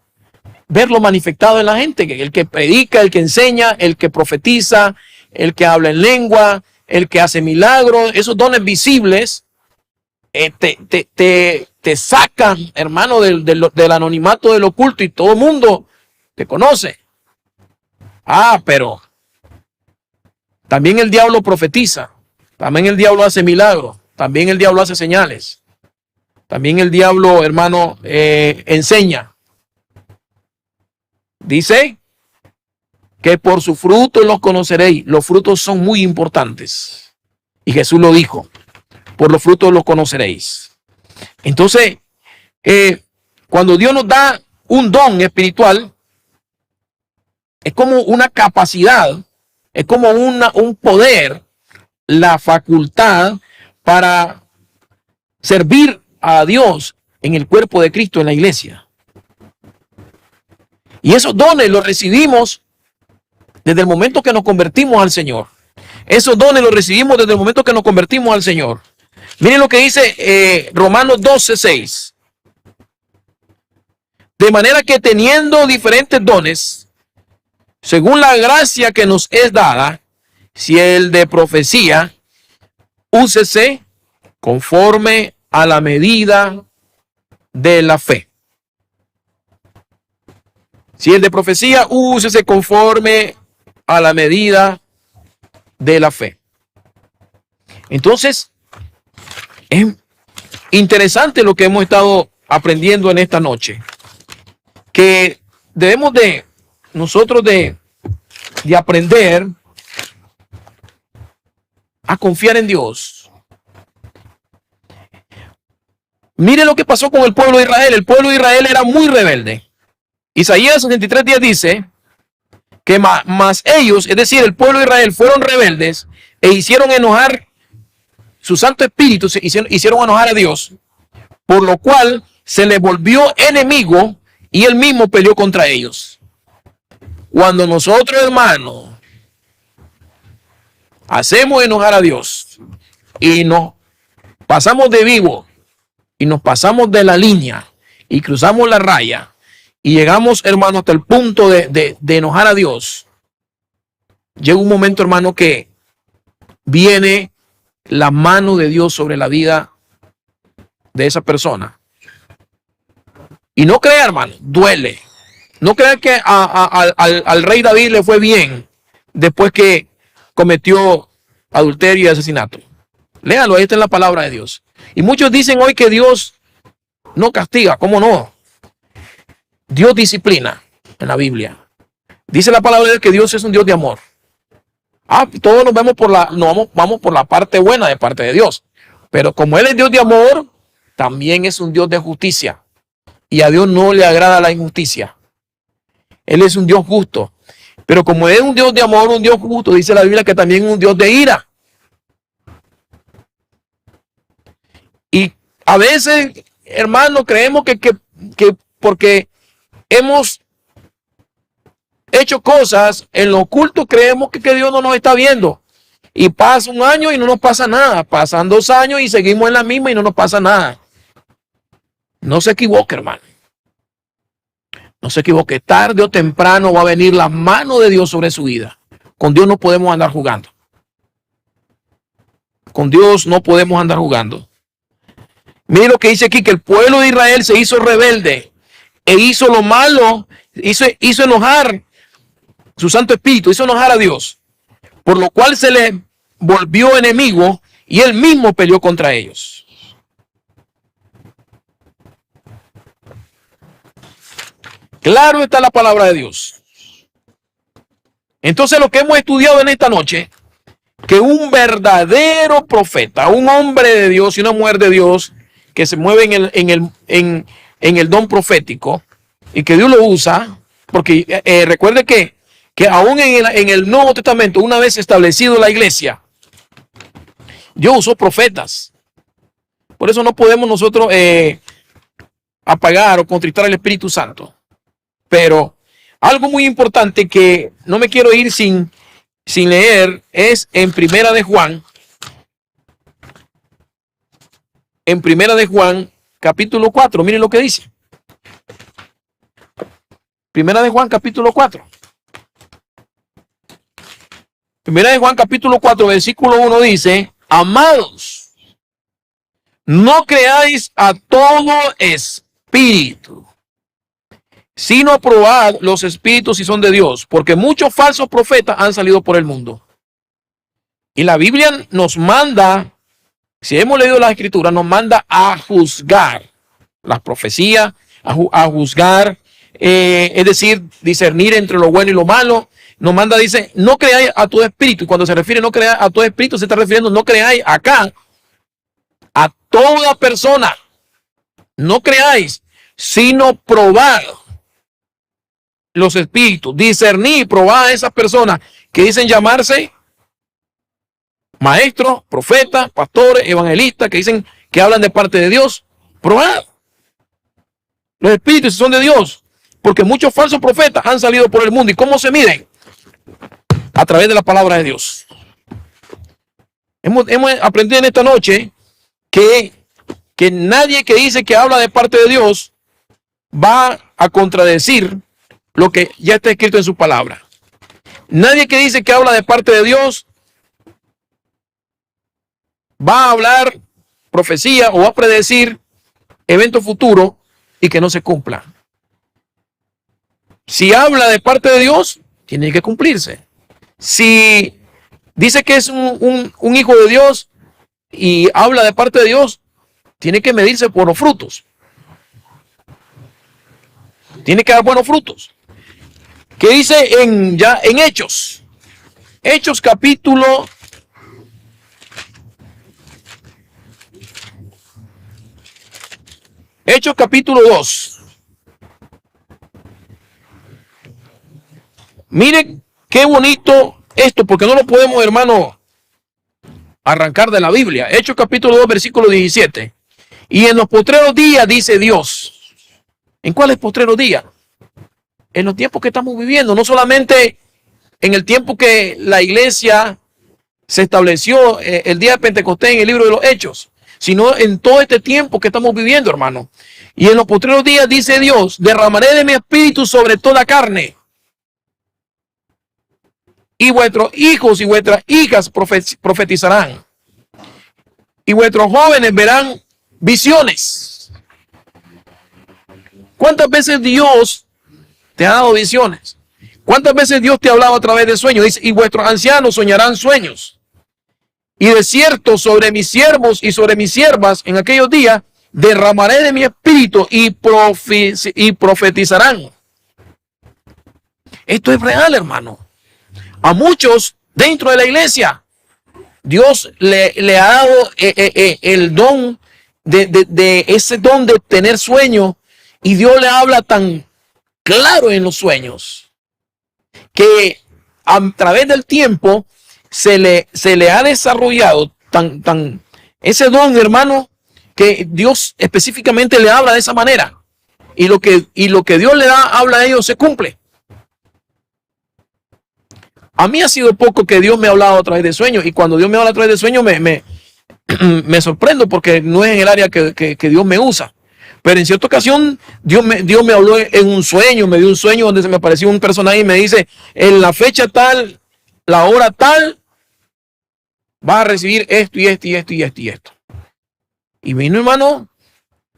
verlo manifestado en la gente. El que predica, el que enseña, el que profetiza, el que habla en lengua, el que hace milagros, esos dones visibles te sacan, hermano, del anonimato del oculto y todo el mundo te conoce. Pero también el diablo profetiza, también el diablo hace milagros, también el diablo hace señales, también el diablo, hermano, enseña. Dice que por su fruto los conoceréis. Los frutos son muy importantes. Y Jesús lo dijo, por los frutos los conoceréis. Entonces, cuando Dios nos da un don espiritual, es como una capacidad, es como un poder, la facultad para servir a Dios en el cuerpo de Cristo, en la iglesia. Y esos dones los recibimos desde el momento que nos convertimos al Señor. Esos dones los recibimos desde el momento que nos convertimos al Señor. Miren lo que dice Romanos 12:6. De manera que teniendo diferentes dones, según la gracia que nos es dada, si el de profecía, úsese conforme a la medida de la fe. Si el de profecía, úsese conforme a la medida de la fe. Entonces, es interesante lo que hemos estado aprendiendo en esta noche. Que debemos nosotros de aprender a confiar en Dios. Mire lo que pasó con el pueblo de Israel. El pueblo de Israel era muy rebelde. Isaías 63:10 dice que más ellos, es decir, el pueblo de Israel, fueron rebeldes e hicieron enojar su Santo Espíritu, hicieron enojar a Dios, por lo cual se les volvió enemigo y él mismo peleó contra ellos. Cuando nosotros, hermanos, hacemos enojar a Dios y nos pasamos de vivo y nos pasamos de la línea y cruzamos la raya y llegamos, hermano, hasta el punto de enojar a Dios, llega un momento, hermano, que viene la mano de Dios sobre la vida de esa persona. Y no crea, hermano, duele. No crea que al rey David le fue bien después que cometió adulterio y asesinato. Léalo, ahí está en la palabra de Dios. Y muchos dicen hoy que Dios no castiga. ¿Cómo no? Dios disciplina en la Biblia. Dice la palabra de Dios que Dios es un Dios de amor. Todos nos vemos vamos por la parte buena de parte de Dios. Pero como Él es Dios de amor, también es un Dios de justicia. Y a Dios no le agrada la injusticia. Él es un Dios justo. Pero como es un Dios de amor, un Dios justo, dice la Biblia que también es un Dios de ira. Y a veces, hermanos, creemos que porque hemos hecho cosas en lo oculto, creemos que Dios no nos está viendo. Y pasa un año y no nos pasa nada. Pasan 2 años y seguimos en la misma y no nos pasa nada. No se equivoque, hermano. No se equivoque. Tarde o temprano va a venir la mano de Dios sobre su vida. Con Dios no podemos andar jugando. Con Dios no podemos andar jugando. Mire lo que dice aquí, que el pueblo de Israel se hizo rebelde e hizo lo malo, hizo enojar su Santo Espíritu, hizo enojar a Dios, por lo cual se le volvió enemigo y él mismo peleó contra ellos. Claro está la palabra de Dios. Entonces lo que hemos estudiado en esta noche, que un verdadero profeta, un hombre de Dios y una mujer de Dios que se mueve en el don profético y que Dios lo usa, porque recuerde que aún en el Nuevo Testamento, una vez establecido la iglesia, Dios usó profetas. Por eso no podemos nosotros apagar o contristar al Espíritu Santo. Pero algo muy importante que no me quiero ir sin leer es en Primera de Juan. En Primera de Juan, capítulo 4. Miren lo que dice. Primera de Juan, capítulo 4. Primera de Juan, capítulo 4, versículo 1 dice: amados, no creáis a todo espíritu, sino probad los espíritus si son de Dios, porque muchos falsos profetas han salido por el mundo. Y la Biblia nos manda, si hemos leído las Escrituras, nos manda a juzgar las profecías, a juzgar, es decir, discernir entre lo bueno y lo malo. Nos manda, dice, no creáis a todo espíritu. Y cuando se refiere no creáis a todo espíritu, se está refiriendo, no creáis acá a toda persona. No creáis, sino probad los espíritus, discernir, probar a esas personas que dicen llamarse maestros, profetas, pastores, evangelistas, que dicen que hablan de parte de Dios. Probad los espíritus si son de Dios, porque muchos falsos profetas han salido por el mundo. ¿Y cómo se miden? A través de la palabra de Dios. Hemos aprendido en esta noche que nadie que dice que habla de parte de Dios va a contradecir lo que ya está escrito en su palabra. Nadie que dice que habla de parte de Dios va a hablar profecía o va a predecir eventos futuros y que no se cumplan. Si habla de parte de Dios, tiene que cumplirse. Si dice que es un hijo de Dios y habla de parte de Dios, tiene que medirse por los frutos. Tiene que dar buenos frutos. ¿Qué dice en Hechos? Hechos capítulo 2. Miren qué bonito esto, porque no lo podemos, hermano, arrancar de la Biblia. Hechos capítulo 2, versículo 17. Y en los postreros días, dice Dios, ¿En cuáles postreros días? En los tiempos que estamos viviendo, no solamente en el tiempo que la iglesia se estableció el día de Pentecostés en el libro de los Hechos, sino en todo este tiempo que estamos viviendo, hermano. Y en los postreros días, dice Dios, derramaré de mi espíritu sobre toda carne. Y vuestros hijos y vuestras hijas profetizarán. Y vuestros jóvenes verán visiones. ¿Cuántas veces Dios te ha dado visiones? ¿Cuántas veces Dios te ha hablado a través de sueños? Dice, y vuestros ancianos soñarán sueños. Y de cierto sobre mis siervos y sobre mis siervas en aquellos días derramaré de mi espíritu y profetizarán. Esto es real, hermano. A muchos dentro de la iglesia, Dios le ha dado el don de ese don de tener sueños, y Dios le habla tan claro en los sueños que a través del tiempo se le ha desarrollado tan ese don, hermano, que Dios específicamente le habla de esa manera, y lo que Dios le habla a ellos se cumple. A mí ha sido poco que Dios me ha hablado a través de sueños, y cuando Dios me habla a través de sueños me sorprendo, porque no es en el área que Dios me usa. Pero en cierta ocasión Dios me habló en un sueño, me dio un sueño donde se me apareció un personaje y me dice, en la fecha tal, la hora tal, vas a recibir esto y esto y esto y esto y esto. Y vino, hermano,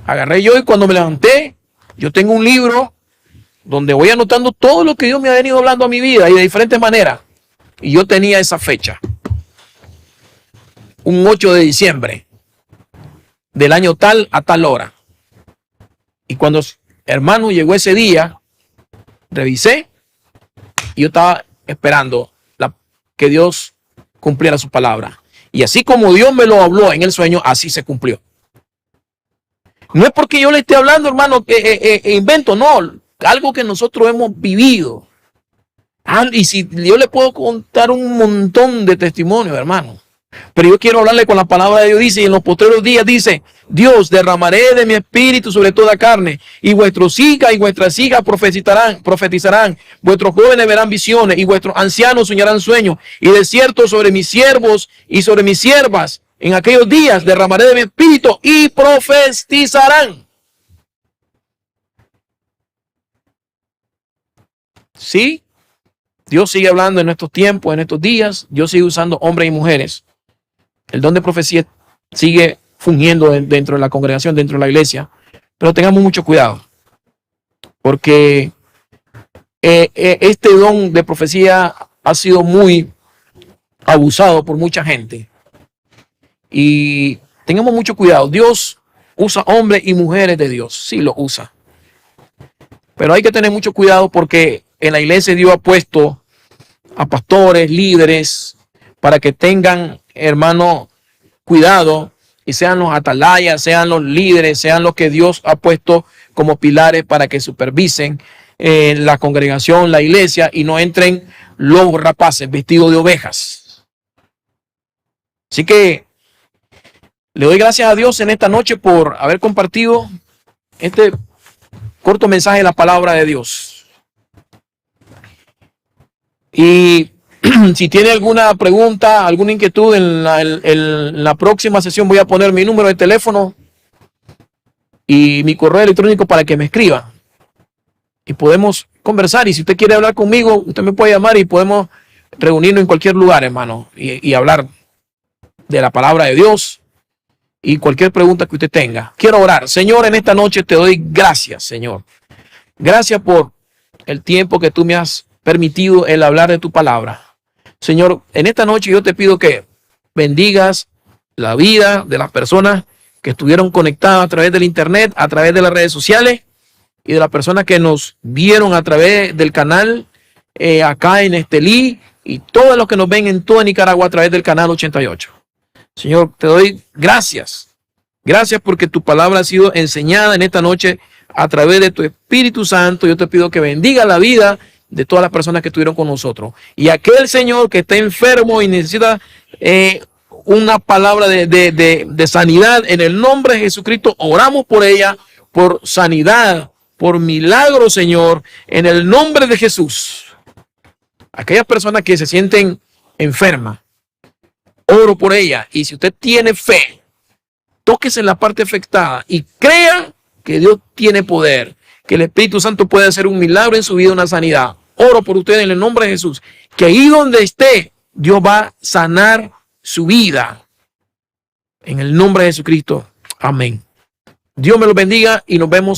agarré yo, y cuando me levanté, yo tengo un libro donde voy anotando todo lo que Dios me ha venido hablando a mi vida y de diferentes maneras. Y yo tenía esa fecha, un 8 de diciembre del año tal a tal hora. Y cuando, hermano, llegó ese día, revisé y yo estaba esperando que Dios cumpliera su palabra. Y así como Dios me lo habló en el sueño, así se cumplió. No es porque yo le esté hablando, hermano, invento, no. Algo que nosotros hemos vivido. Y si yo le puedo contar un montón de testimonios, hermano. Pero yo quiero hablarle con la palabra de Dios. Dice, y en los postreros días dice, Dios, derramaré de mi espíritu sobre toda carne, y vuestros hijas y vuestras hijas profetizarán, vuestros jóvenes verán visiones, y vuestros ancianos soñarán sueños, y de cierto sobre mis siervos y sobre mis siervas en aquellos días derramaré de mi espíritu y profetizarán. Sí, Dios sigue hablando en estos tiempos, en estos días. Dios sigue usando hombres y mujeres. El don de profecía sigue fungiendo dentro de la congregación, dentro de la iglesia. Pero tengamos mucho cuidado, porque este don de profecía ha sido muy abusado por mucha gente. Y tengamos mucho cuidado. Dios usa hombres y mujeres de Dios. Sí, lo usa. Pero hay que tener mucho cuidado, porque en la iglesia Dios ha puesto a pastores, líderes, para que tengan, hermano, cuidado, y sean los atalayas, sean los líderes, sean los que Dios ha puesto como pilares para que supervisen la congregación, la iglesia, y no entren lobos rapaces vestidos de ovejas. Así que le doy gracias a Dios en esta noche por haber compartido este corto mensaje de la palabra de Dios. Y si tiene alguna pregunta, alguna inquietud, en la próxima sesión voy a poner mi número de teléfono y mi correo electrónico para que me escriba. Y podemos conversar. Y si usted quiere hablar conmigo, usted me puede llamar y podemos reunirnos en cualquier lugar, hermano, y hablar de la palabra de Dios y cualquier pregunta que usted tenga. Quiero orar. Señor, en esta noche te doy gracias, Señor. Gracias por el tiempo que tú me has permitido el hablar de tu palabra. Señor, en esta noche yo te pido que bendigas la vida de las personas que estuvieron conectadas a través del internet, a través de las redes sociales, y de las personas que nos vieron a través del canal acá en Estelí, y todos los que nos ven en toda Nicaragua a través del canal 88. Señor, te doy gracias. Gracias porque tu palabra ha sido enseñada en esta noche a través de tu Espíritu Santo. Yo te pido que bendiga la vida de todas las personas que estuvieron con nosotros. Y aquel, Señor, que está enfermo y necesita una palabra de sanidad, en el nombre de Jesucristo, oramos por ella, por sanidad por milagro, Señor, en el nombre de Jesús. Aquellas personas que se sienten enfermas, oro por ellas. Y si usted tiene fe, tóquese en la parte afectada y crea que Dios tiene poder, que el Espíritu Santo puede hacer un milagro en su vida, una sanidad. Oro por usted en el nombre de Jesús, que ahí donde esté, Dios va a sanar su vida. En el nombre de Jesucristo. Amén. Dios me los bendiga y nos vemos